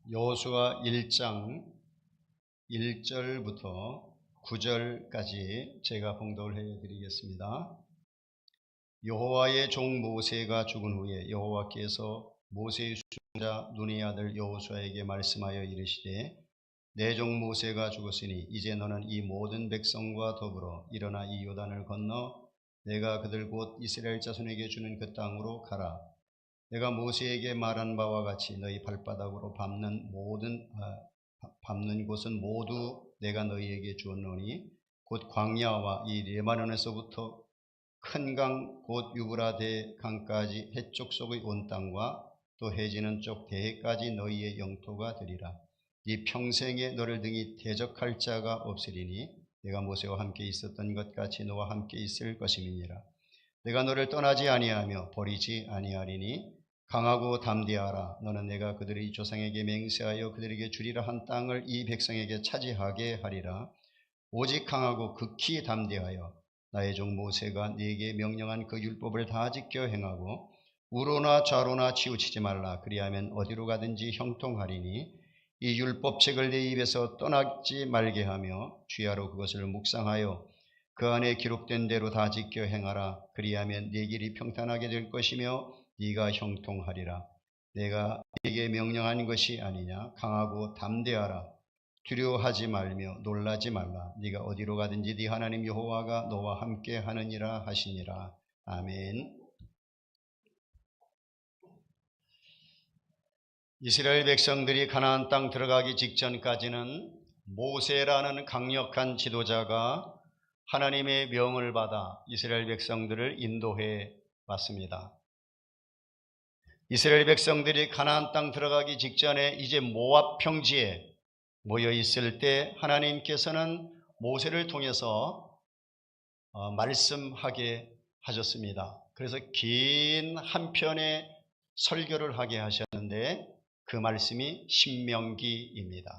여호수아 1장 1절부터 9절까지 제가 봉독을 해드리겠습니다. 여호와의 종 모세가 죽은 후에 여호와께서 모세의 수종자 눈의 아들 여호수아에게 말씀하여 이르시되 내 종 모세가 죽었으니 이제 너는 이 모든 백성과 더불어 일어나 이 요단을 건너 내가 그들 곧 이스라엘 자손에게 주는 그 땅으로 가라. 내가 모세에게 말한 바와 같이 너희 발바닥으로 밟는 곳은 모두 내가 너희에게 주었노니 곧 광야와 이 레바논에서부터 큰 강 곧 유브라데 강까지 해쪽 속의 온 땅과 또 해지는 쪽 대해까지 너희의 영토가 되리라. 네 평생에 너를 등이 대적할 자가 없으리니 내가 모세와 함께 있었던 것 같이 너와 함께 있을 것임이니라. 내가 너를 떠나지 아니하며 버리지 아니하리니 강하고 담대하라. 너는 내가 그들의 조상에게 맹세하여 그들에게 주리라 한 땅을 이 백성에게 차지하게 하리라. 오직 강하고 극히 담대하여 나의 종 모세가 네게 명령한 그 율법을 다 지켜 행하고 우로나 좌로나 치우치지 말라. 그리하면 어디로 가든지 형통하리니 이 율법책을 내 입에서 떠나지 말게 하며 주야로 그것을 묵상하여 그 안에 기록된 대로 다 지켜 행하라. 그리하면 네 길이 평탄하게 될 것이며 네가 형통하리라. 내가 네게 명령한 것이 아니냐. 강하고 담대하라. 두려워하지 말며 놀라지 말라. 네가 어디로 가든지 네 하나님 여호와가 너와 함께 하느니라 하시니라. 아멘. 이스라엘 백성들이 가나안 땅 들어가기 직전까지는 모세라는 강력한 지도자가 하나님의 명을 받아 이스라엘 백성들을 인도해 왔습니다. 이스라엘 백성들이 가나안 땅 들어가기 직전에 이제 모압 평지에 모여 있을 때 하나님께서는 모세를 통해서 말씀하게 하셨습니다. 그래서 긴 한 편의 설교를 하게 하셨는데 그 말씀이 신명기입니다.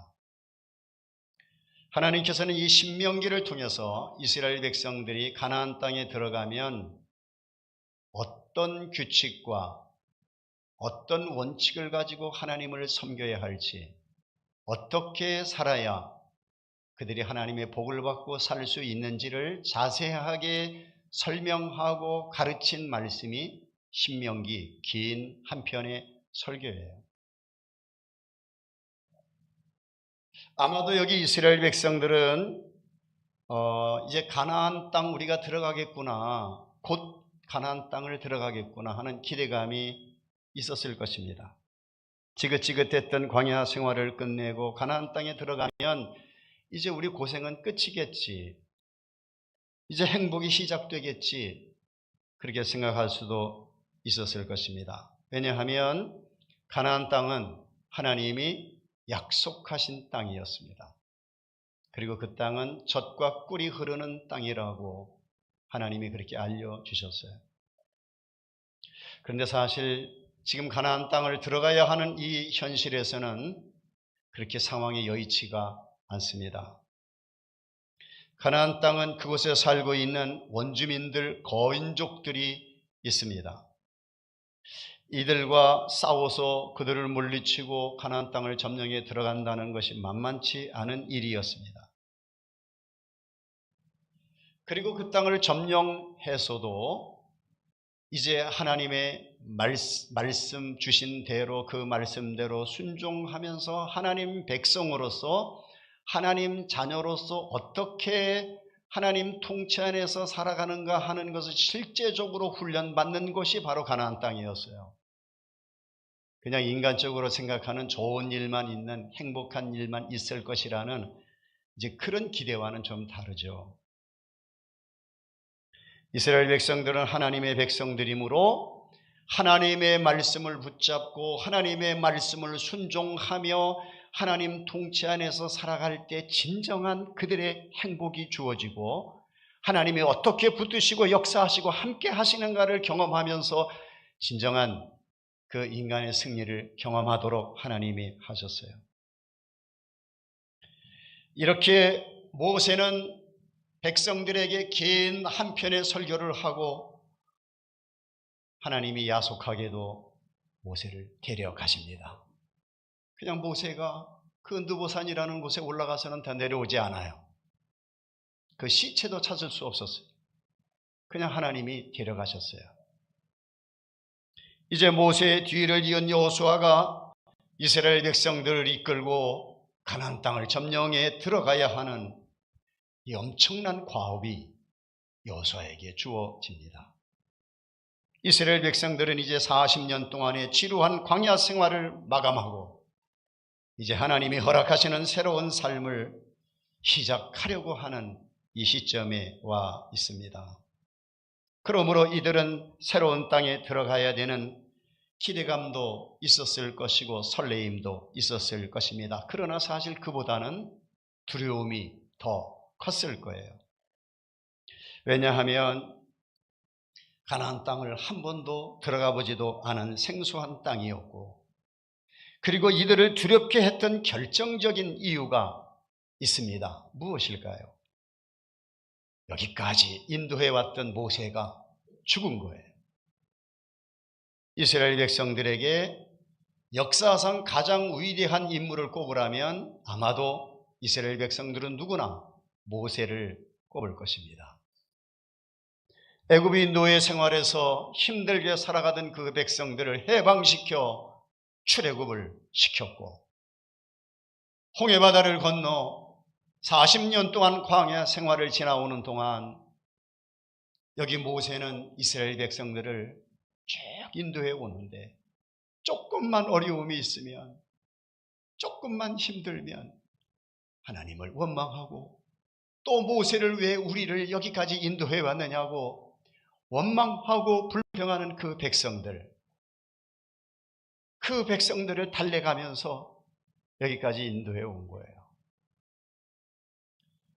하나님께서는 이 신명기를 통해서 이스라엘 백성들이 가나안 땅에 들어가면 어떤 규칙과 어떤 원칙을 가지고 하나님을 섬겨야 할지, 어떻게 살아야 그들이 하나님의 복을 받고 살 수 있는지를 자세하게 설명하고 가르친 말씀이 신명기 긴 한 편의 설교예요. 아마도 여기 이스라엘 백성들은 이제 가나안 땅 우리가 들어가겠구나, 곧 가나안 땅을 들어가겠구나 하는 기대감이 있었을 것입니다. 지긋지긋했던 광야 생활을 끝내고 가나안 땅에 들어가면 이제 우리 고생은 끝이겠지, 이제 행복이 시작되겠지, 그렇게 생각할 수도 있었을 것입니다. 왜냐하면 가나안 땅은 하나님이 약속하신 땅이었습니다. 그리고 그 땅은 젖과 꿀이 흐르는 땅이라고 하나님이 그렇게 알려주셨어요. 그런데 사실 지금 가나안 땅을 들어가야 하는 이 현실에서는 그렇게 상황이 여의치가 않습니다. 가나안 땅은 그곳에 살고 있는 원주민들, 거인족들이 있습니다. 이들과 싸워서 그들을 물리치고 가나안 땅을 점령해 들어간다는 것이 만만치 않은 일이었습니다. 그리고 그 땅을 점령해서도 이제 하나님의 말씀 주신 대로 그 말씀대로 순종하면서 하나님 백성으로서 하나님 자녀로서 어떻게 하나님 통치 안에서 살아가는가 하는 것을 실제적으로 훈련받는 것이 바로 가나안 땅이었어요. 그냥 인간적으로 생각하는 좋은 일만 있는 행복한 일만 있을 것이라는 이제 그런 기대와는 좀 다르죠. 이스라엘 백성들은 하나님의 백성들이므로 하나님의 말씀을 붙잡고 하나님의 말씀을 순종하며 하나님 통치 안에서 살아갈 때 진정한 그들의 행복이 주어지고 하나님이 어떻게 붙드시고 역사하시고 함께 하시는가를 경험하면서 진정한 그 인간의 승리를 경험하도록 하나님이 하셨어요. 이렇게 모세는 백성들에게 긴 한 편의 설교를 하고 하나님이 야속하게도 모세를 데려가십니다. 그냥 모세가 그 느보산이라는 곳에 올라가서는 다 내려오지 않아요. 그 시체도 찾을 수 없었어요. 그냥 하나님이 데려가셨어요. 이제 모세의 뒤를 이은 여호수아가 이스라엘 백성들을 이끌고 가나안 땅을 점령해 들어가야 하는 이 엄청난 과업이 여호수아에게 주어집니다. 이스라엘 백성들은 이제 40년 동안의 지루한 광야 생활을 마감하고 이제 하나님이 허락하시는 새로운 삶을 시작하려고 하는 이 시점에 와 있습니다. 그러므로 이들은 새로운 땅에 들어가야 되는 기대감도 있었을 것이고 설레임도 있었을 것입니다. 그러나 사실 그보다는 두려움이 더 컸을 거예요. 왜냐하면 가나안 땅을 한 번도 들어가 보지도 않은 생소한 땅이었고, 그리고 이들을 두렵게 했던 결정적인 이유가 있습니다. 무엇일까요? 여기까지 인도해 왔던 모세가 죽은 거예요. 이스라엘 백성들에게 역사상 가장 위대한 인물을 꼽으라면 아마도 이스라엘 백성들은 누구나 모세를 꼽을 것입니다. 애굽의 노예 생활에서 힘들게 살아가던 그 백성들을 해방시켜 출애굽을 시켰고, 홍해바다를 건너 40년 동안 광야 생활을 지나오는 동안 여기 모세는 이스라엘 백성들을 쭉 인도해 오는데, 조금만 어려움이 있으면, 조금만 힘들면 하나님을 원망하고, 또 모세를 왜 우리를 여기까지 인도해 왔느냐고 원망하고 불평하는 그 백성들을 달래가면서 여기까지 인도해 온 거예요.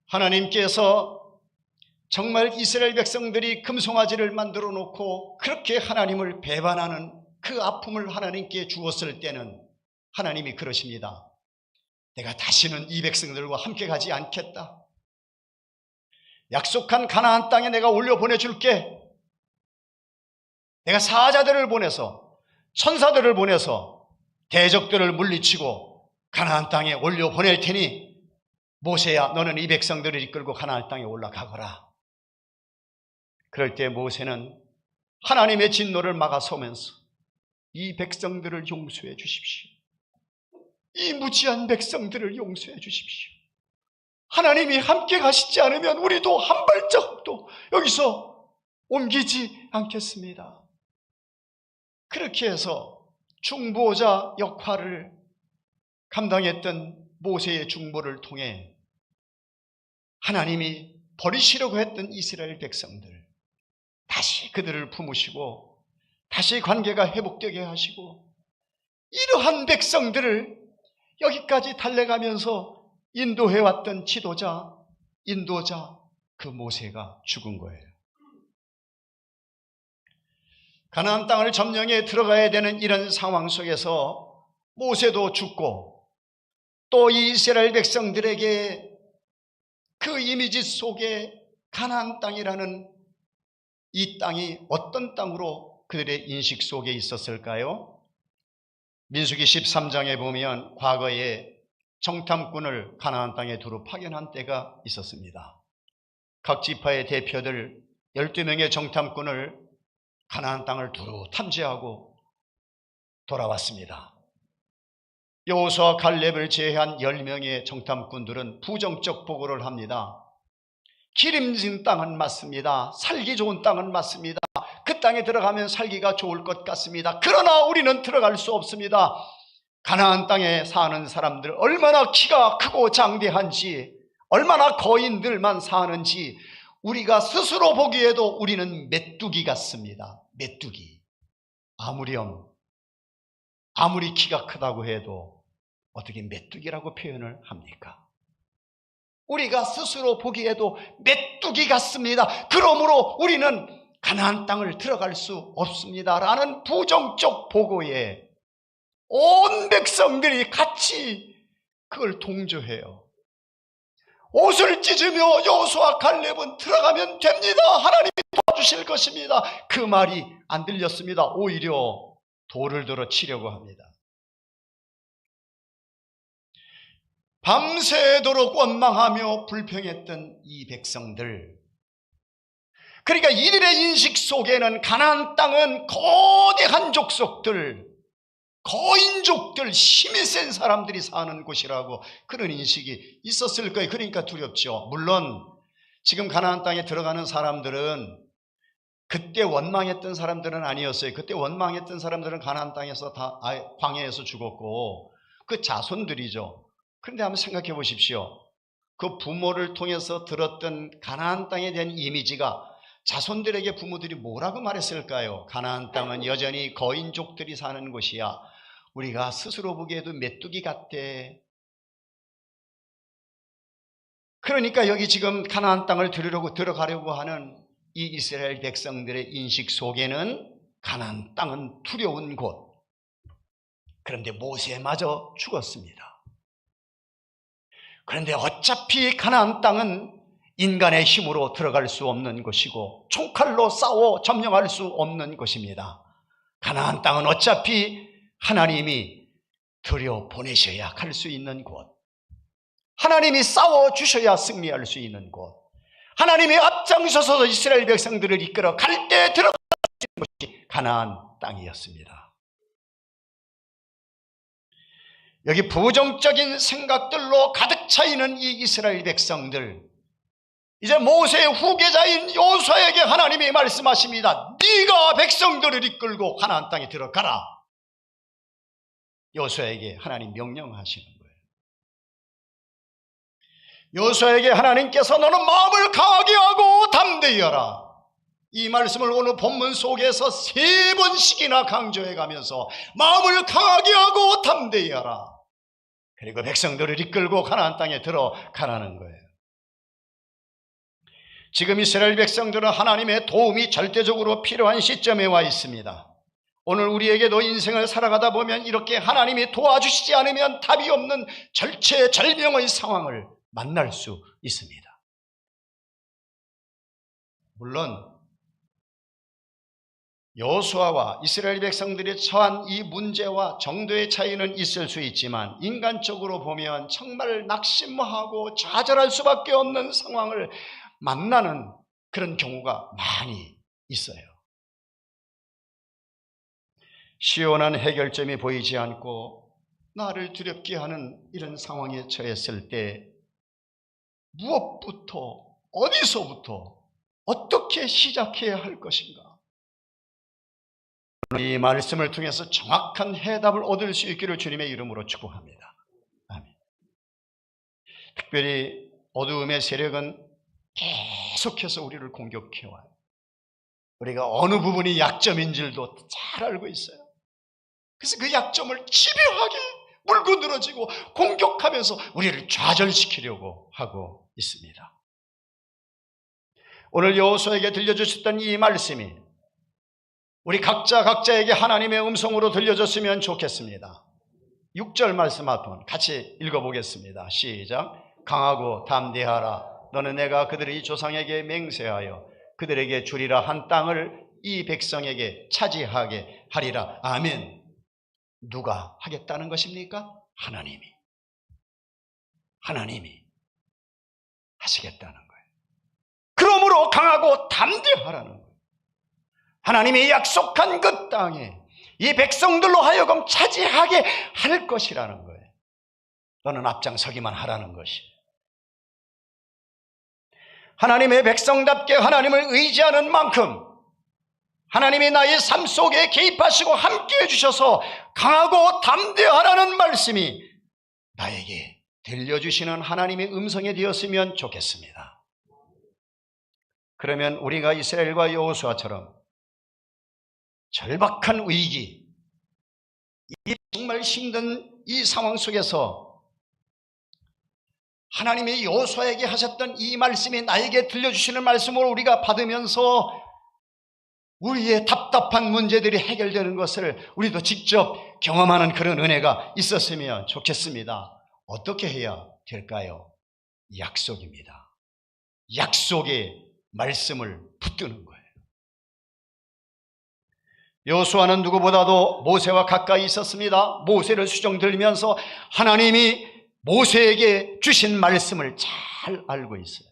하나님께서 정말 이스라엘 백성들이 금송아지를 만들어 놓고 그렇게 하나님을 배반하는 그 아픔을 하나님께 주었을 때는 하나님이 그러십니다. 내가 다시는 이 백성들과 함께 가지 않겠다. 약속한 가나안 땅에 내가 올려보내줄게. 내가 사자들을 보내서, 천사들을 보내서 대적들을 물리치고 가나안 땅에 올려보낼 테니 모세야, 너는 이 백성들을 이끌고 가나안 땅에 올라가거라. 그럴 때 모세는 하나님의 진노를 막아서면서 이 백성들을 용서해 주십시오. 이 무지한 백성들을 용서해 주십시오. 하나님이 함께 가시지 않으면 우리도 한 발짝도 여기서 옮기지 않겠습니다. 그렇게 해서 중보자 역할을 감당했던 모세의 중보를 통해 하나님이 버리시려고 했던 이스라엘 백성들, 다시 그들을 품으시고 다시 관계가 회복되게 하시고, 이러한 백성들을 여기까지 달래가면서 인도해왔던 지도자, 인도자 그 모세가 죽은 거예요. 가나안 땅을 점령해 들어가야 되는 이런 상황 속에서 모세도 죽고, 또 이 이스라엘 백성들에게 그 이미지 속에 가나안 땅이라는 이 땅이 어떤 땅으로 그들의 인식 속에 있었을까요? 민수기 13장에 보면 과거에 정탐꾼을 가나안 땅에 두루 파견한 때가 있었습니다. 각 지파의 대표들 12명의 정탐꾼을 가나안 땅을 두루 탐지하고 돌아왔습니다. 여호수아 갈렙을 제외한 10명의 정탐꾼들은 부정적 보고를 합니다. 기름진 땅은 맞습니다. 살기 좋은 땅은 맞습니다. 그 땅에 들어가면 살기가 좋을 것 같습니다. 그러나 우리는 들어갈 수 없습니다. 가나안 땅에 사는 사람들 얼마나 키가 크고 장대한지, 얼마나 거인들만 사는지 우리가 스스로 보기에도 우리는 메뚜기 같습니다. 메뚜기. 아무리 키가 크다고 해도 어떻게 메뚜기라고 표현을 합니까? 우리가 스스로 보기에도 메뚜기 같습니다. 그러므로 우리는 가나안 땅을 들어갈 수 없습니다. 라는 부정적 보고에 온 백성들이 같이 그걸 동조해요. 옷을 찢으며 여호수아 갈렙은 들어가면 됩니다. 하나님이 도와주실 것입니다. 그 말이 안 들렸습니다. 오히려 돌을 들어 치려고 합니다. 밤새도록 원망하며 불평했던 이 백성들, 그러니까 이들의 인식 속에는 가나안 땅은 거대한 족속들, 거인족들, 힘이 센 사람들이 사는 곳이라고 그런 인식이 있었을 거예요. 그러니까 두렵죠. 물론 지금 가나안 땅에 들어가는 사람들은 그때 원망했던 사람들은 아니었어요. 그때 원망했던 사람들은 가나안 땅에서 다 광야에서 죽었고 그 자손들이죠. 그런데 한번 생각해 보십시오. 그 부모를 통해서 들었던 가나안 땅에 대한 이미지가 자손들에게 부모들이 뭐라고 말했을까요? 가나안 땅은 여전히 거인족들이 사는 곳이야. 우리가 스스로 보기에도 메뚜기 같대. 그러니까 여기 지금 가나안 땅을 들어가려고 하는 이 이스라엘 백성들의 인식 속에는 가나안 땅은 두려운 곳. 그런데 모세마저 죽었습니다. 그런데 어차피 가나안 땅은 인간의 힘으로 들어갈 수 없는 곳이고 총칼로 싸워 점령할 수 없는 곳입니다. 가나안 땅은 어차피 하나님이 들여보내셔야 갈 수 있는 곳, 하나님이 싸워주셔야 승리할 수 있는 곳, 하나님이 앞장서서 이스라엘 백성들을 이끌어 갈 때 들어갈 수 있는 곳이 가나안 땅이었습니다. 여기 부정적인 생각들로 가득 차 있는 이 이스라엘 백성들, 이제 모세의 후계자인 여호수아에게 하나님이 말씀하십니다. 네가 백성들을 이끌고 가나안 땅에 들어가라. 여호수아에게 하나님 명령하시는 거예요. 여호수아에게 하나님께서 너는 마음을 강하게 하고 담대히 하라. 이 말씀을 오늘 본문 속에서 3번씩이나 강조해 가면서 마음을 강하게 하고 담대히 하라. 그리고 백성들을 이끌고 가나안 땅에 들어가라는 거예요. 지금 이스라엘 백성들은 하나님의 도움이 절대적으로 필요한 시점에 와 있습니다. 오늘 우리에게도 인생을 살아가다 보면 이렇게 하나님이 도와주시지 않으면 답이 없는 절체절명의 상황을 만날 수 있습니다. 물론 여호수아와 이스라엘 백성들이 처한 이 문제와 정도의 차이는 있을 수 있지만 인간적으로 보면 정말 낙심하고 좌절할 수밖에 없는 상황을 만나는 그런 경우가 많이 있어요. 시원한 해결점이 보이지 않고 나를 두렵게 하는 이런 상황에 처했을 때 무엇부터, 어디서부터, 어떻게 시작해야 할 것인가? 이 말씀을 통해서 정확한 해답을 얻을 수 있기를 주님의 이름으로 축복합니다. 아멘. 특별히 어두움의 세력은 계속해서 우리를 공격해와요. 우리가 어느 부분이 약점인 줄도 잘 알고 있어요. 그래서 그 약점을 집요하게 물고 늘어지고 공격하면서 우리를 좌절시키려고 하고 있습니다. 오늘 여호수아에게 들려주셨던 이 말씀이 우리 각자에게 하나님의 음성으로 들려줬으면 좋겠습니다. 6절 말씀 한번 같이 읽어보겠습니다. 시작. 강하고 담대하라. 너는 내가 그들의 조상에게 맹세하여 그들에게 주리라 한 땅을 이 백성에게 차지하게 하리라. 아멘. 누가 하겠다는 것입니까? 하나님이 하시겠다는 거예요. 그러므로 강하고 담대하라는 거예요. 하나님이 약속한 그 땅에 이 백성들로 하여금 차지하게 할 것이라는 거예요. 너는 앞장서기만 하라는 것이에요. 하나님의 백성답게 하나님을 의지하는 만큼 하나님이 나의 삶 속에 개입하시고 함께해 주셔서 강하고 담대하라는 말씀이 나에게 들려주시는 하나님의 음성이 되었으면 좋겠습니다. 그러면 우리가 이스라엘과 여호수아처럼 절박한 위기, 이 정말 힘든 이 상황 속에서 하나님이 여호수아에게 하셨던 이 말씀이 나에게 들려주시는 말씀을 우리가 받으면서 우리의 답답한 문제들이 해결되는 것을 우리도 직접 경험하는 그런 은혜가 있었으면 좋겠습니다. 어떻게 해야 될까요? 약속입니다. 약속의 말씀을 붙드는 거예요. 여호수아는 누구보다도 모세와 가까이 있었습니다. 모세를 수종 들면서 하나님이 모세에게 주신 말씀을 잘 알고 있어요.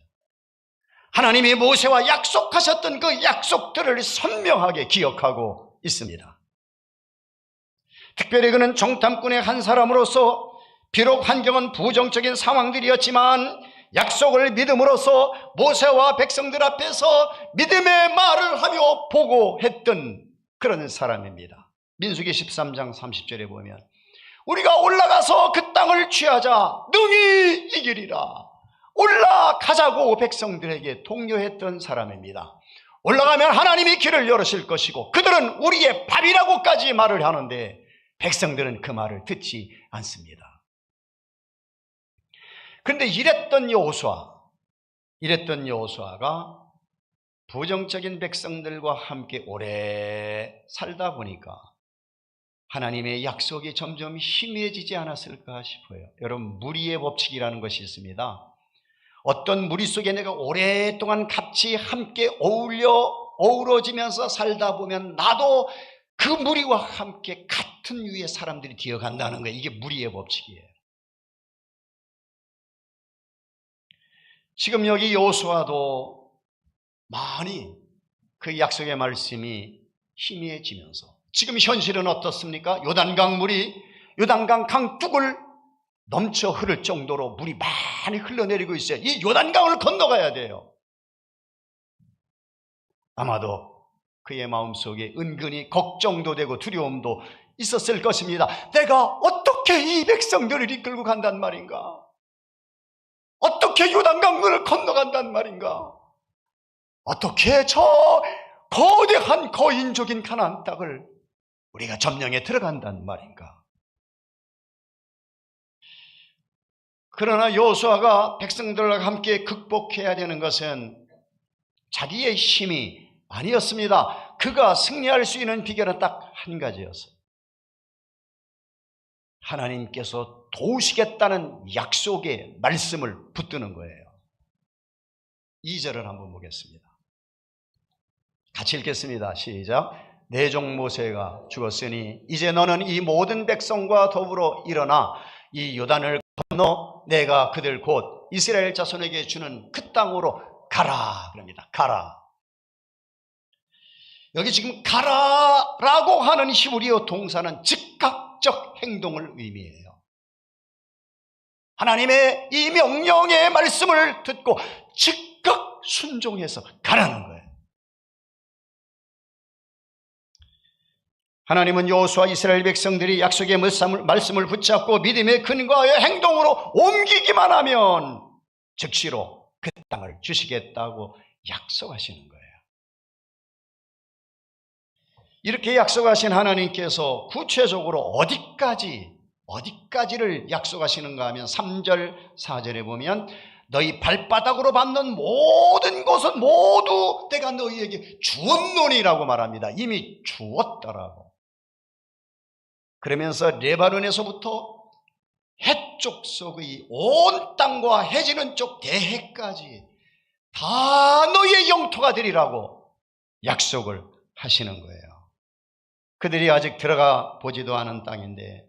하나님이 모세와 약속하셨던 그 약속들을 선명하게 기억하고 있습니다. 특별히 그는 정탐꾼의 한 사람으로서 비록 환경은 부정적인 상황들이었지만 약속을 믿음으로써 모세와 백성들 앞에서 믿음의 말을 하며 보고했던 그런 사람입니다. 민수기 13장 30절에 보면 우리가 올라가서 그 땅을 취하자 능히 이기리라 올라가자고 백성들에게 독려했던 사람입니다. 올라가면 하나님이 길을 열으실 것이고 그들은 우리의 밥이라고까지 말을 하는데 백성들은 그 말을 듣지 않습니다. 그런데 이랬던 여호수아가 부정적인 백성들과 함께 오래 살다 보니까 하나님의 약속이 점점 희미해지지 않았을까 싶어요. 여러분, 무리의 법칙이라는 것이 있습니다. 어떤 무리 속에 내가 오랫동안 같이 함께 어우러지면서 살다 보면 나도 그 무리와 함께 같은 유의 사람들이 되어간다는 거예요. 이게 무리의 법칙이에요. 지금 여기 여호수아도 많이 그 약속의 말씀이 희미해지면서 지금 현실은 어떻습니까? 요단강 강둑을 넘쳐 흐를 정도로 물이 많이 흘러내리고 있어요. 이 요단강을 건너가야 돼요. 아마도 그의 마음속에 은근히 걱정도 되고 두려움도 있었을 것입니다. 내가 어떻게 이 백성들을 이끌고 간단 말인가? 어떻게 요단강을 건너간단 말인가? 어떻게 저 거대한 거인적인 가나안 땅을 우리가 점령해 들어간단 말인가? 그러나 여호수아가 백성들과 함께 극복해야 되는 것은 자기의 힘이 아니었습니다. 그가 승리할 수 있는 비결은 딱 한 가지였어요. 하나님께서 도우시겠다는 약속의 말씀을 붙드는 거예요. 2절을 한번 보겠습니다. 같이 읽겠습니다. 시작. 내 종 모세가 죽었으니 이제 너는 이 모든 백성과 더불어 일어나 이 요단을 건너 내가 그들 곧 이스라엘 자손에게 주는 그 땅으로 가라 그럽니다. 가라. 여기 지금 가라라고 하는 히브리어 동사는 즉각적 행동을 의미해요. 하나님의 이 명령의 말씀을 듣고 즉각 순종해서 가라는 거예요. 하나님은 여호수아 이스라엘 백성들이 약속의 말씀을 붙잡고 믿음의 근거의 행동으로 옮기기만 하면 즉시로 그 땅을 주시겠다고 약속하시는 거예요. 이렇게 약속하신 하나님께서 구체적으로 어디까지를 약속하시는가 하면 3절 4절에 보면 너희 발바닥으로 밟는 모든 것은 모두 내가 너희에게 주었노니라고 말합니다. 이미 주었다라고. 그러면서 레바논에서부터 해쪽 속의 온 땅과 해지는 쪽 대해까지 다 너희의 영토가 되리라고 약속을 하시는 거예요. 그들이 아직 들어가 보지도 않은 땅인데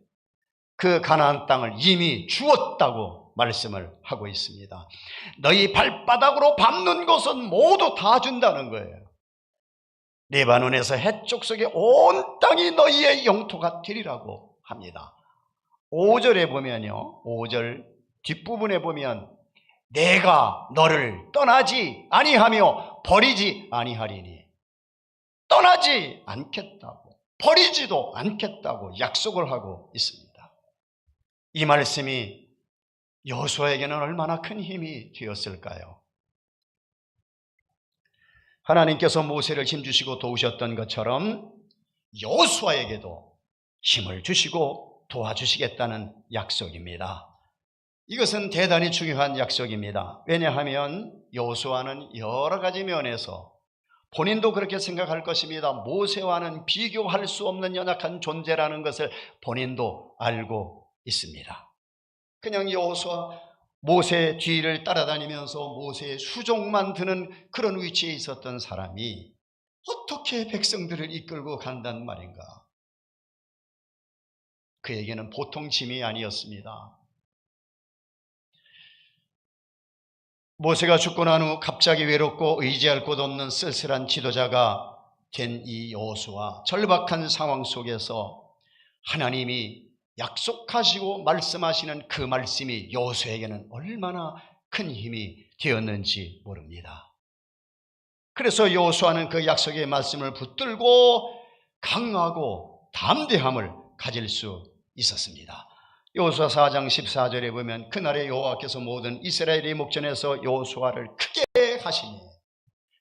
그 가나안 땅을 이미 주었다고 말씀을 하고 있습니다. 너희 발바닥으로 밟는 것은 모두 다 준다는 거예요. 레바논에서 해쪽 속의 온 땅이 너희의 영토가 되리라고 합니다. 5절에 보면요, 5절 뒷부분에 보면 내가 너를 떠나지 아니하며 버리지 아니하리니 떠나지 않겠다고 버리지도 않겠다고 약속을 하고 있습니다. 이 말씀이 여호수아에게는 얼마나 큰 힘이 되었을까요? 하나님께서 모세를 힘주시고 도우셨던 것처럼 여호수아에게도 힘을 주시고 도와주시겠다는 약속입니다. 이것은 대단히 중요한 약속입니다. 왜냐하면 여호수아는 여러 가지 면에서 본인도 그렇게 생각할 것입니다. 모세와는 비교할 수 없는 연약한 존재라는 것을 본인도 알고 있습니다. 그냥 여호수아 모세의 뒤를 따라다니면서 모세의 수종만 드는 그런 위치에 있었던 사람이 어떻게 백성들을 이끌고 간단 말인가? 그에게는 보통 짐이 아니었습니다. 모세가 죽고 난 후 갑자기 외롭고 의지할 곳 없는 쓸쓸한 지도자가 된 이 여호수아, 절박한 상황 속에서 하나님이 약속하시고 말씀하시는 그 말씀이 여호수아에게는 얼마나 큰 힘이 되었는지 모릅니다. 그래서 여호수아는 그 약속의 말씀을 붙들고 강하고 담대함을 가질 수 있었습니다. 여호수아 4장 14절에 보면 그날에 여호와께서 모든 이스라엘의 목전에서 여호수아를 크게 하시니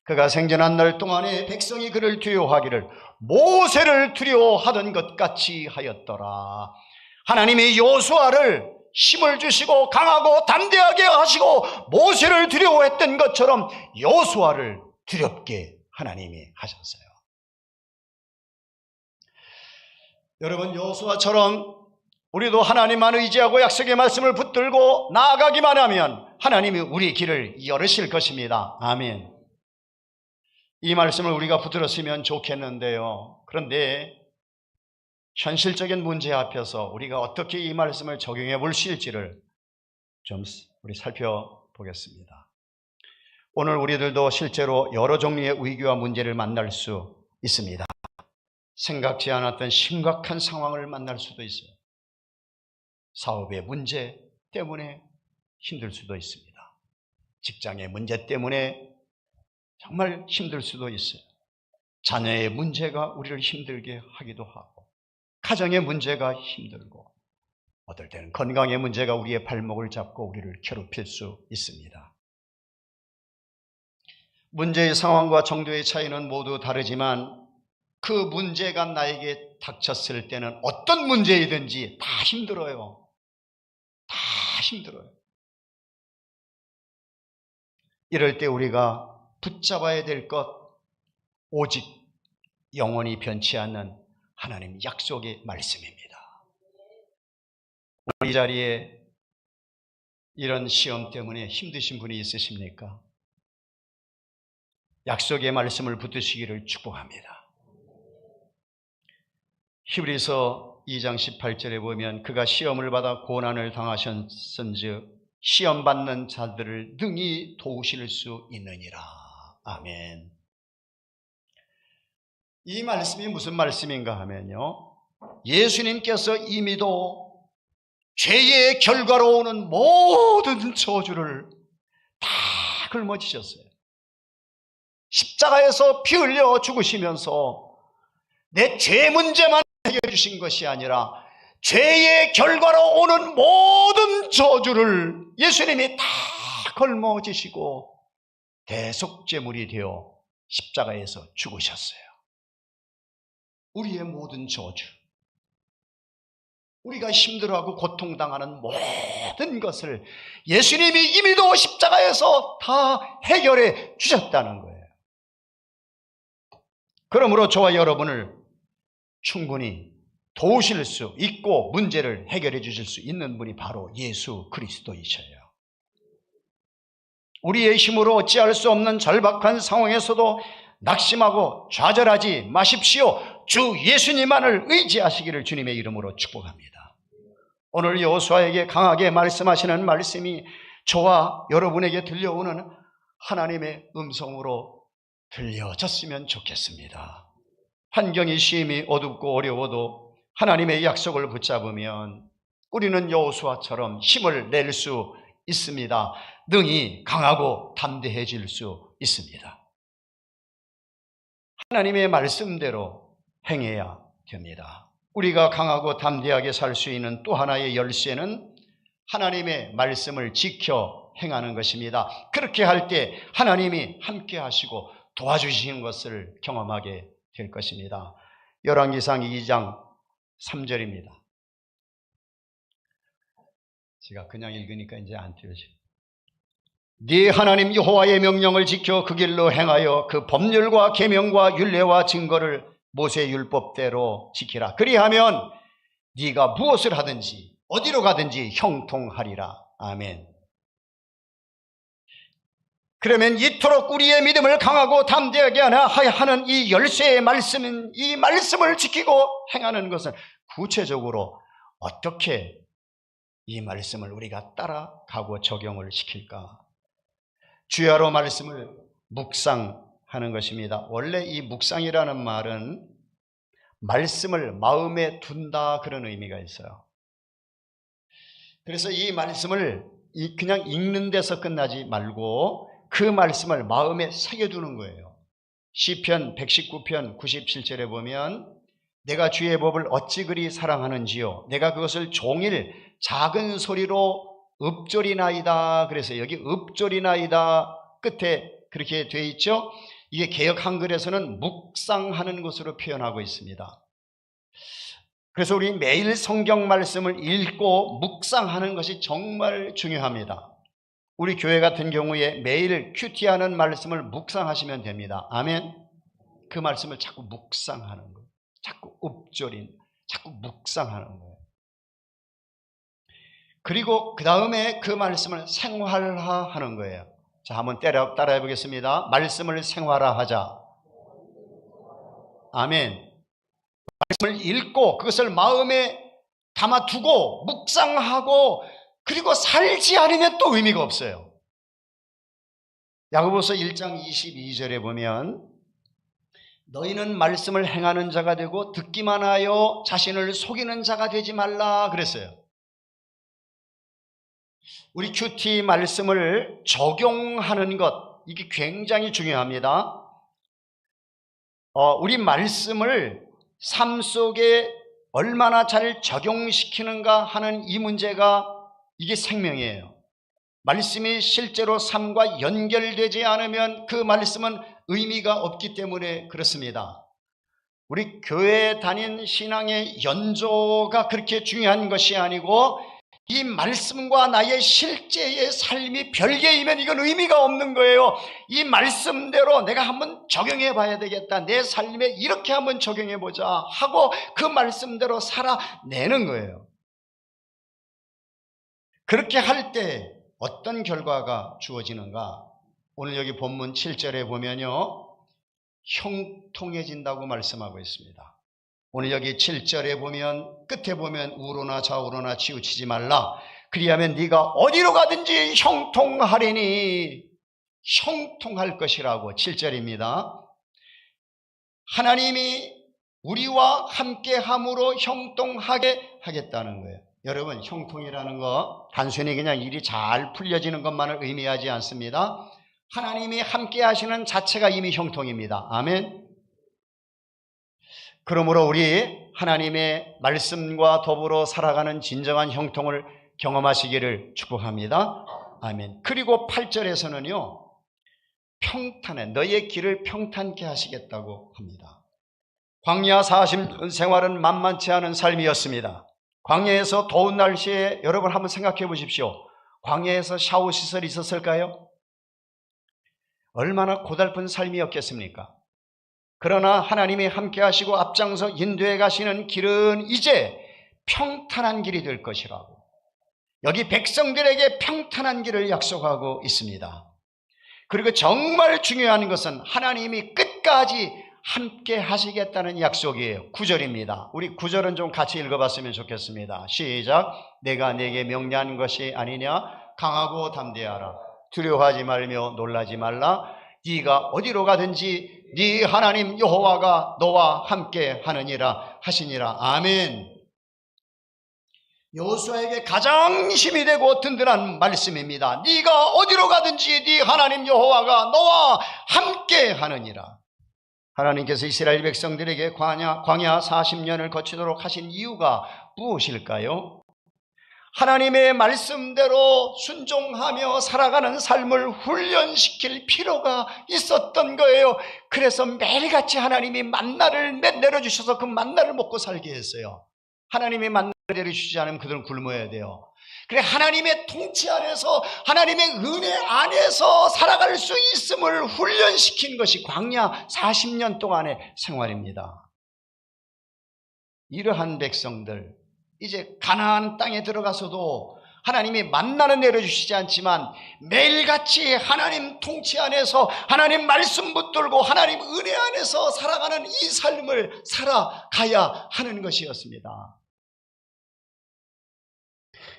그가 생전한 날 동안에 백성이 그를 두려워하기를 모세를 두려워하던 것 같이 하였더라. 하나님이 여호수아를 힘을 주시고 강하고 담대하게 하시고 모세를 두려워했던 것처럼 여호수아를 두렵게 하나님이 하셨어요. 여러분, 여호수아처럼 우리도 하나님만 의지하고 약속의 말씀을 붙들고 나아가기만 하면 하나님이 우리 길을 열으실 것입니다. 아멘. 이 말씀을 우리가 붙들었으면 좋겠는데요. 그런데 현실적인 문제 앞에서 우리가 어떻게 이 말씀을 적용해 볼 수 있을지를 좀 우리 살펴보겠습니다. 오늘 우리들도 실제로 여러 종류의 위기와 문제를 만날 수 있습니다. 생각지 않았던 심각한 상황을 만날 수도 있어요. 사업의 문제 때문에 힘들 수도 있습니다. 직장의 문제 때문에 정말 힘들 수도 있어요. 자녀의 문제가 우리를 힘들게 하기도 하고, 가정의 문제가 힘들고, 어떨 때는 건강의 문제가 우리의 발목을 잡고 우리를 괴롭힐 수 있습니다. 문제의 상황과 정도의 차이는 모두 다르지만 그 문제가 나에게 닥쳤을 때는 어떤 문제이든지 다 힘들어요. 다 힘들어요. 이럴 때 우리가 붙잡아야 될 것, 오직 영원히 변치 않는 하나님 약속의 말씀입니다. 오늘 이 자리에 이런 시험 때문에 힘드신 분이 있으십니까? 약속의 말씀을 붙드시기를 축복합니다. 히브리서 2장 18절에 보면 그가 시험을 받아 고난을 당하셨은즉 시험 받는 자들을 능히 도우실 수 있느니라. 아멘. 이 말씀이 무슨 말씀인가 하면요, 예수님께서 이미도 죄의 결과로 오는 모든 저주를 다 짊어지셨어요. 십자가에서 피 흘려 죽으시면서 내 죄 문제만 해결해 주신 것이 아니라 죄의 결과로 오는 모든 저주를 예수님이 다 짊어지시고 대속제물이 되어 십자가에서 죽으셨어요. 우리의 모든 저주, 우리가 힘들어하고 고통당하는 모든 것을 예수님이 이미도 십자가에서 다 해결해 주셨다는 거예요. 그러므로 저와 여러분을 충분히 도우실 수 있고 문제를 해결해 주실 수 있는 분이 바로 예수 그리스도이셔요. 우리의 힘으로 어찌할 수 없는 절박한 상황에서도 낙심하고 좌절하지 마십시오. 주 예수님만을 의지하시기를 주님의 이름으로 축복합니다. 오늘 여호수아에게 강하게 말씀하시는 말씀이 저와 여러분에게 들려오는 하나님의 음성으로 들려졌으면 좋겠습니다. 환경이 심히 어둡고 어려워도 하나님의 약속을 붙잡으면 우리는 여호수아처럼 힘을 낼 수 있습니다. 능히 강하고 담대해질 수 있습니다. 하나님의 말씀대로 행해야 됩니다. 우리가 강하고 담대하게 살 수 있는 또 하나의 열쇠는 하나님의 말씀을 지켜 행하는 것입니다. 그렇게 할 때 하나님이 함께 하시고 도와주시는 것을 경험하게 될 것입니다. 열왕기상 2장 3절입니다. 제가 그냥 읽으니까 이제 안 띄워져요. 네 하나님 여호와의 명령을 지켜 그 길로 행하여 그 법률과 계명과 율례와 증거를 모세 율법대로 지키라. 그리하면 네가 무엇을 하든지 어디로 가든지 형통하리라. 아멘. 그러면 이토록 우리의 믿음을 강하고 담대하게 하는 이 열쇠의 말씀은, 이 말씀을 지키고 행하는 것은 구체적으로 어떻게 이 말씀을 우리가 따라가고 적용을 시킬까? 주야로 말씀을 묵상하는 것입니다. 원래 이 묵상이라는 말은 말씀을 마음에 둔다 그런 의미가 있어요. 그래서 이 말씀을 그냥 읽는 데서 끝나지 말고 그 말씀을 마음에 새겨두는 거예요. 시편 119편 97절에 보면 내가 주의 법을 어찌 그리 사랑하는지요 내가 그것을 종일 작은 소리로 읊조리나이다. 그래서 여기 읊조리나이다 끝에 그렇게 돼 있죠. 이게 개역 한글에서는 묵상하는 것으로 표현하고 있습니다. 그래서 우리 매일 성경 말씀을 읽고 묵상하는 것이 정말 중요합니다. 우리 교회 같은 경우에 매일 큐티하는 말씀을 묵상하시면 됩니다. 아멘. 그 말씀을 자꾸 묵상하는 거예요. 자꾸 읊조린, 자꾸 묵상하는 거예요. 그리고 그 다음에 그 말씀을 생활화하는 거예요. 자, 한번 따라해 보겠습니다. 말씀을 생활화하자. 아멘. 말씀을 읽고 그것을 마음에 담아두고 묵상하고 그리고 살지 않으면 또 의미가 없어요. 야고보서 1장 22절에 보면 너희는 말씀을 행하는 자가 되고 듣기만 하여 자신을 속이는 자가 되지 말라 그랬어요. 우리 큐티 말씀을 적용하는 것 이게 굉장히 중요합니다. 우리 말씀을 삶 속에 얼마나 잘 적용시키는가 하는 이 문제가 이게 생명이에요. 말씀이 실제로 삶과 연결되지 않으면 그 말씀은 의미가 없기 때문에 그렇습니다. 우리 교회 다닌 신앙의 연조가 그렇게 중요한 것이 아니고 이 말씀과 나의 실제의 삶이 별개이면 이건 의미가 없는 거예요. 이 말씀대로 내가 한번 적용해 봐야 되겠다. 내 삶에 이렇게 한번 적용해 보자 하고 그 말씀대로 살아내는 거예요. 그렇게 할 때 어떤 결과가 주어지는가? 오늘 여기 본문 7절에 보면요. 형통해진다고 말씀하고 있습니다. 오늘 여기 7절에 보면 끝에 보면 우로나 좌우로나 치우치지 말라. 그리하면 네가 어디로 가든지 형통하리니 형통할 것이라고 7절입니다. 하나님이 우리와 함께함으로 형통하게 하겠다는 거예요. 여러분 형통이라는 거 단순히 그냥 일이 잘 풀려지는 것만을 의미하지 않습니다. 하나님이 함께 하시는 자체가 이미 형통입니다. 아멘. 그러므로 우리 하나님의 말씀과 더불어 살아가는 진정한 형통을 경험하시기를 축복합니다. 아멘. 그리고 8절에서는요. 평탄해 너의 길을 평탄케 하시겠다고 합니다. 광야 40년 생활은 만만치 않은 삶이었습니다. 광야에서 더운 날씨에 여러분 한번 생각해 보십시오. 광야에서 샤워 시설이 있었을까요? 얼마나 고달픈 삶이었겠습니까? 그러나 하나님이 함께 하시고 앞장서 인도해 가시는 길은 이제 평탄한 길이 될 것이라고 여기 백성들에게 평탄한 길을 약속하고 있습니다. 그리고 정말 중요한 것은 하나님이 끝까지 함께 하시겠다는 약속이에요. 9절입니다. 우리 9절은 좀 같이 읽어봤으면 좋겠습니다. 시작. 내가 네게 명령한 것이 아니냐 강하고 담대하라. 두려워하지 말며 놀라지 말라. 네가 어디로 가든지 네 하나님 여호와가 너와 함께 하느니라 하시니라. 아멘. 여호수아에게 가장 힘이 되고 든든한 말씀입니다. 네가 어디로 가든지 네 하나님 여호와가 너와 함께 하느니라. 하나님께서 이스라엘 백성들에게 광야 40년을 거치도록 하신 이유가 무엇일까요? 하나님의 말씀대로 순종하며 살아가는 삶을 훈련시킬 필요가 있었던 거예요. 그래서 매일같이 하나님이 만나를 내려주셔서 그 만나를 먹고 살게 했어요. 하나님이 만나를 내려주시지 않으면 그들은 굶어야 돼요. 그래 하나님의 통치 안에서 하나님의 은혜 안에서 살아갈 수 있음을 훈련시킨 것이 광야 40년 동안의 생활입니다. 이러한 백성들 이제 가나안 땅에 들어가서도 하나님이 만나는 내려주시지 않지만 매일같이 하나님 통치 안에서 하나님 말씀 붙들고 하나님 은혜 안에서 살아가는 이 삶을 살아가야 하는 것이었습니다.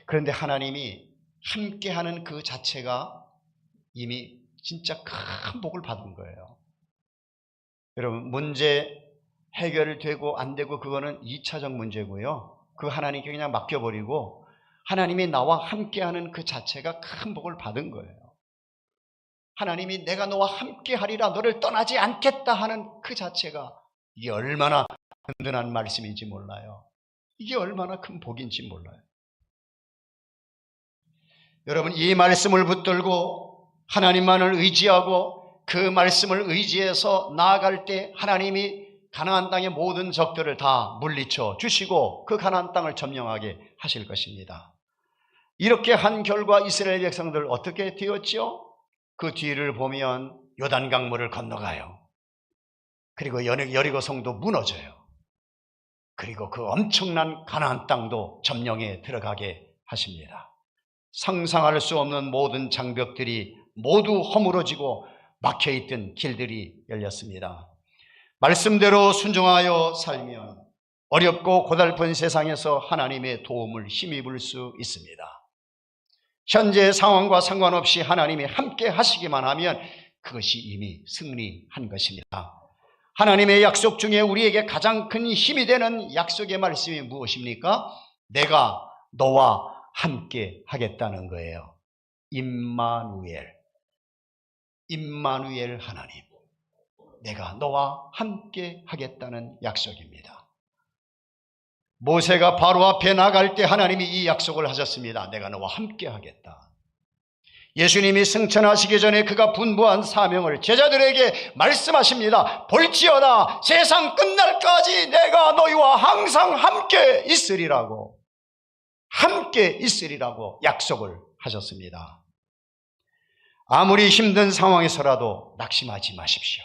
그런데 하나님이 함께하는 그 자체가 이미 진짜 큰 복을 받은 거예요. 여러분, 문제 해결되고 안 되고 그거는 2차적 문제고요. 그 하나님께 그냥 맡겨버리고 하나님이 나와 함께하는 그 자체가 큰 복을 받은 거예요. 하나님이 내가 너와 함께하리라, 너를 떠나지 않겠다 하는 그 자체가 이게 얼마나 든든한 말씀인지 몰라요. 이게 얼마나 큰 복인지 몰라요. 여러분, 이 말씀을 붙들고 하나님만을 의지하고 그 말씀을 의지해서 나아갈 때 하나님이 가나안 땅의 모든 적들을 다 물리쳐 주시고 그 가나안 땅을 점령하게 하실 것입니다. 이렇게 한 결과 이스라엘 백성들 어떻게 되었지요? 그 뒤를 보면 요단 강물을 건너가요. 그리고 여리고 성도 무너져요. 그리고 그 엄청난 가나안 땅도 점령에 들어가게 하십니다. 상상할 수 없는 모든 장벽들이 모두 허물어지고 막혀있던 길들이 열렸습니다. 말씀대로 순종하여 살면 어렵고 고달픈 세상에서 하나님의 도움을 힘입을 수 있습니다. 현재 상황과 상관없이 하나님이 함께 하시기만 하면 그것이 이미 승리한 것입니다. 하나님의 약속 중에 우리에게 가장 큰 힘이 되는 약속의 말씀이 무엇입니까? 내가 너와 함께 하겠다는 거예요. 임마누엘 하나님, 내가 너와 함께 하겠다는 약속입니다. 모세가 바로 앞에 나갈 때 하나님이 이 약속을 하셨습니다. 내가 너와 함께 하겠다. 예수님이 승천하시기 전에 그가 분부한 사명을 제자들에게 말씀하십니다. 볼지어다 세상 끝날까지 내가 너희와 항상 함께 있으리라고 약속을 하셨습니다. 아무리 힘든 상황에서라도 낙심하지 마십시오.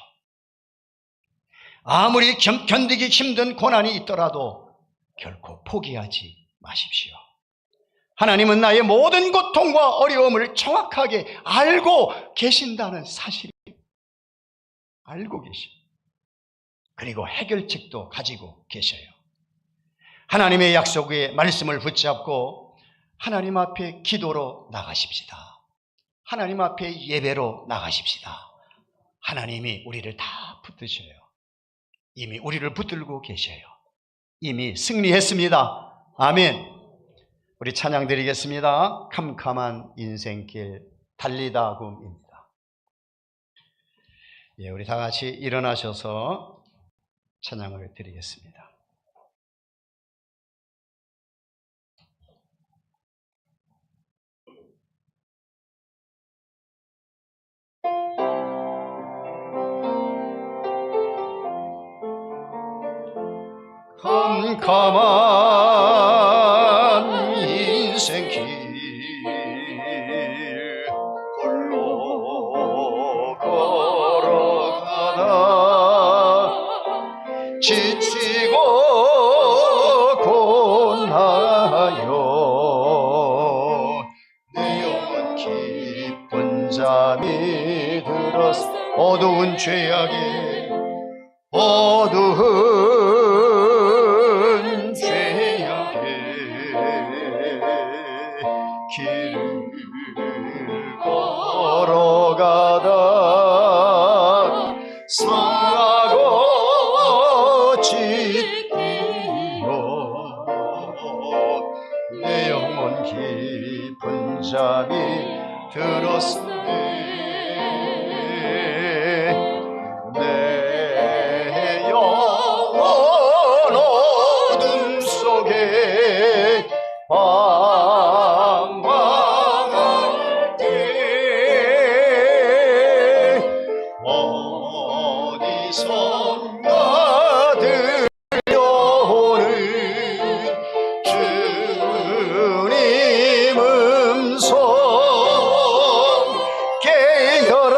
아무리 견디기 힘든 고난이 있더라도 결코 포기하지 마십시오. 하나님은 나의 모든 고통과 어려움을 정확하게 알고 계신다는 사실을 알고 계십니다. 그리고 해결책도 가지고 계셔요. 하나님의 약속의 말씀을 붙잡고 하나님 앞에 기도로 나가십시다. 하나님 앞에 예배로 나가십시다. 하나님이 우리를 다 붙드셔요. 이미 우리를 붙들고 계셔요. 이미 승리했습니다. 아멘. 우리 찬양 드리겠습니다. 캄캄한 인생길 달리다 굼입니다. 예, 우리 다 같이 일어나셔서 찬양을 드리겠습니다. 캄캄한 인생길 홀로 걸어가다 지치고 고나요 내 영혼 깊은 잠이 들었어 어두운 죄악에 길을 걸어가다 상하고 찢기며 내 영혼 깊은 잠이 들었으니 내 영혼 어둠 속에 방황할 때 어디선가 들려오는 주님 음성 깨어라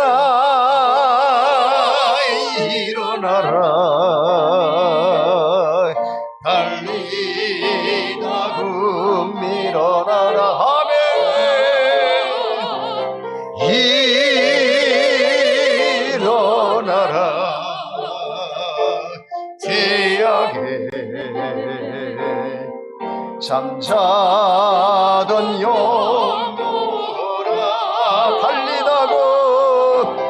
일어나라 달리다 일어나라 하면 일어나라 죄악에 잠자던 영혼아 달리다고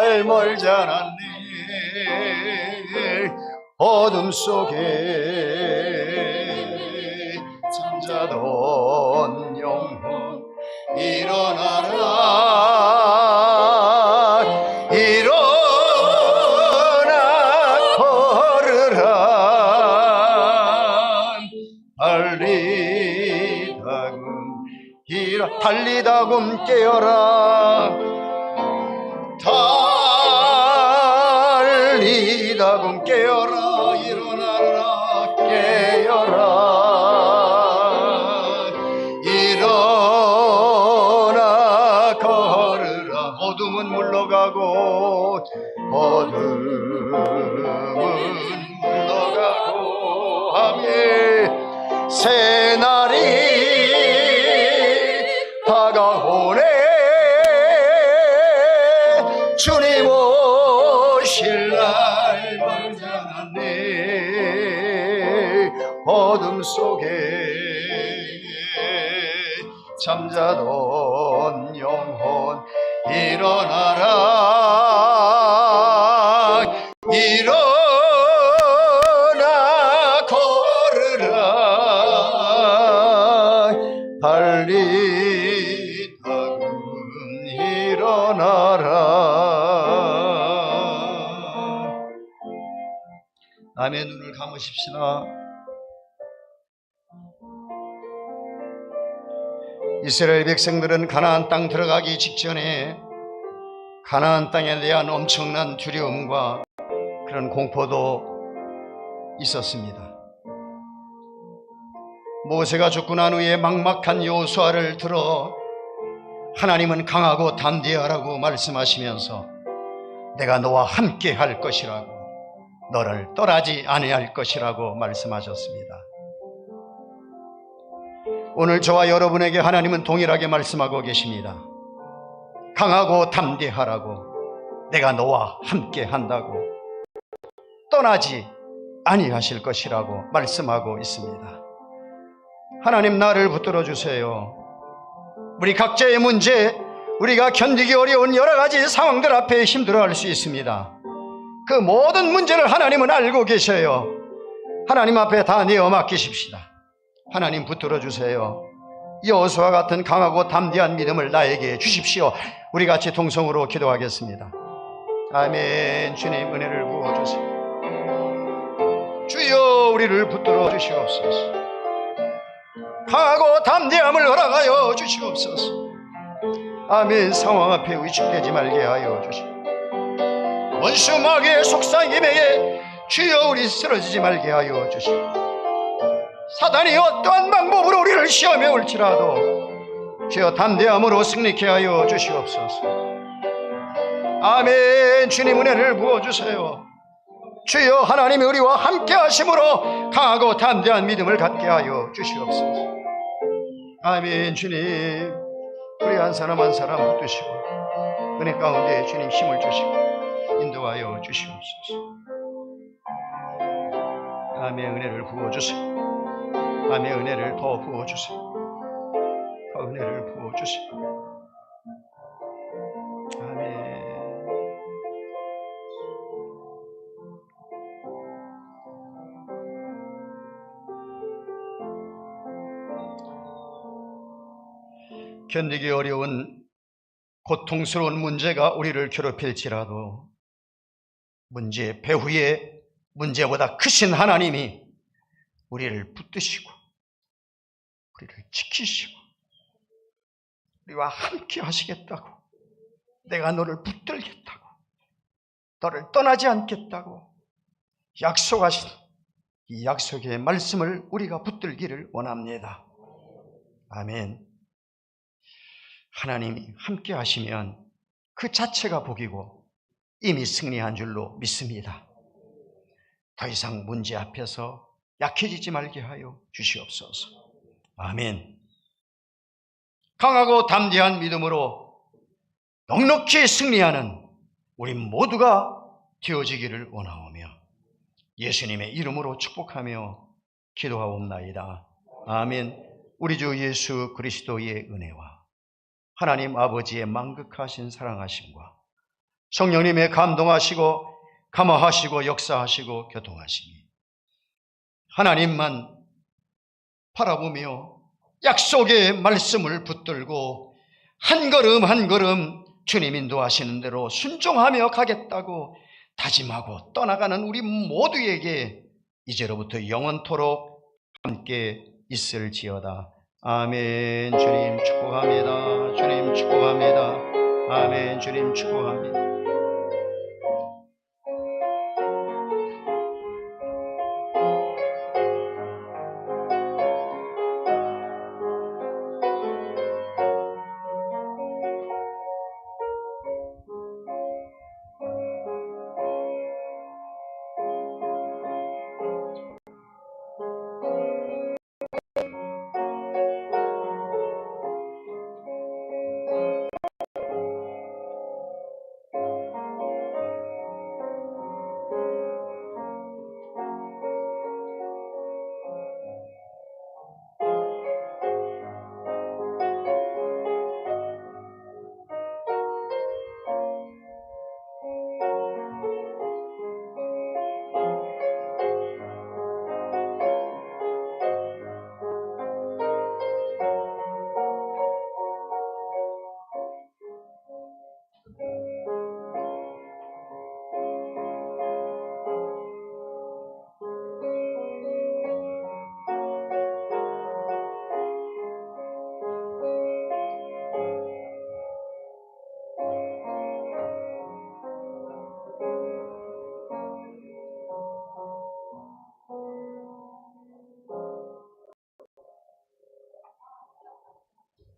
날 멀지 않았네. 어둠 속에 잠자던 영혼 일어나라, 일어나 걸으라. 달리다금 깨어라, 달리다금 깨어라. 일어나라, 깨어라. 일어나 걸으라. 어둠은 물러가고, 어둠은 물러가고 하며 새날이 다가오네. 주님 오실 날 멀지 않았네. 어둠 속에 잠자던 영혼 일어나라, 일어나 걸으라. 달리다금 일어나라. 아멘. 눈을 감으십시다. 이스라엘 백성들은 가나안 땅 들어가기 직전에 가나안 땅에 대한 엄청난 두려움과 그런 공포도 있었습니다. 모세가 죽고 난 후에 막막한 여호수아를 들어 하나님은 강하고 담대하라고 말씀하시면서 내가 너와 함께 할 것이라고, 너를 떠나지 아니할 것이라고 말씀하셨습니다. 오늘 저와 여러분에게 하나님은 동일하게 말씀하고 계십니다. 강하고 담대하라고, 내가 너와 함께 한다고, 떠나지 아니하실 것이라고 말씀하고 있습니다. 하나님, 나를 붙들어 주세요. 우리 각자의 문제, 우리가 견디기 어려운 여러 가지 상황들 앞에 힘들어할 수 있습니다. 그 모든 문제를 하나님은 알고 계셔요. 하나님 앞에 다 내어 맡기십시다. 하나님 붙들어 주세요. 여호수아와 같은 강하고 담대한 믿음을 나에게 주십시오. 우리 같이 통성으로 기도하겠습니다. 아멘. 주님 은혜를 부어주세요. 주여 우리를 붙들어 주시옵소서. 강하고 담대함을 허락하여 주시옵소서. 아멘. 상황 앞에 위축되지 말게 하여 주시옵소서. 원수 마귀의 속삭임에 주여 우리 쓰러지지 말게 하여 주시옵소서. 사단이 어떠한 방법으로 우리를 시험해 올지라도 주여 담대함으로 승리케 하여 주시옵소서. 아멘. 주님 은혜를 부어주세요. 주여 하나님이 우리와 함께 하심으로 강하고 담대한 믿음을 갖게 하여 주시옵소서. 아멘. 주님 우리 한 사람 한 사람 붙드시고 은혜 가운데 주님 힘을 주시고 인도하여 주시옵소서. 아멘. 은혜를 부어주세요. 아멘. 은혜를 더 부어주세요. 더 은혜를 부어주세요. 아멘. 견디기 어려운 고통스러운 문제가 우리를 괴롭힐지라도 문제 배후에 문제보다 크신 하나님이 우리를 붙드시고 우리를 지키시고 우리와 함께 하시겠다고, 내가 너를 붙들겠다고, 너를 떠나지 않겠다고 약속하신 이 약속의 말씀을 우리가 붙들기를 원합니다. 아멘. 하나님이 함께 하시면 그 자체가 복이고 이미 승리한 줄로 믿습니다. 더 이상 문제 앞에서 약해지지 말게 하여 주시옵소서. 아멘. 강하고 담대한 믿음으로 넉넉히 승리하는 우리 모두가 되어지기를 원하오며 예수님의 이름으로 축복하며 기도하옵나이다. 아멘. 우리 주 예수 그리스도의 은혜와 하나님 아버지의 만극하신 사랑하심과 성령님의 감동하시고 감화하시고 역사하시고 교통하시니 하나님만 바라보며 약속의 말씀을 붙들고 한 걸음 한 걸음 주님 인도하시는 대로 순종하며 가겠다고 다짐하고 떠나가는 우리 모두에게 이제로부터 영원토록 함께 있을지어다. 아멘. 주님 축복합니다. 주님 축복합니다. 아멘. 주님 축복합니다.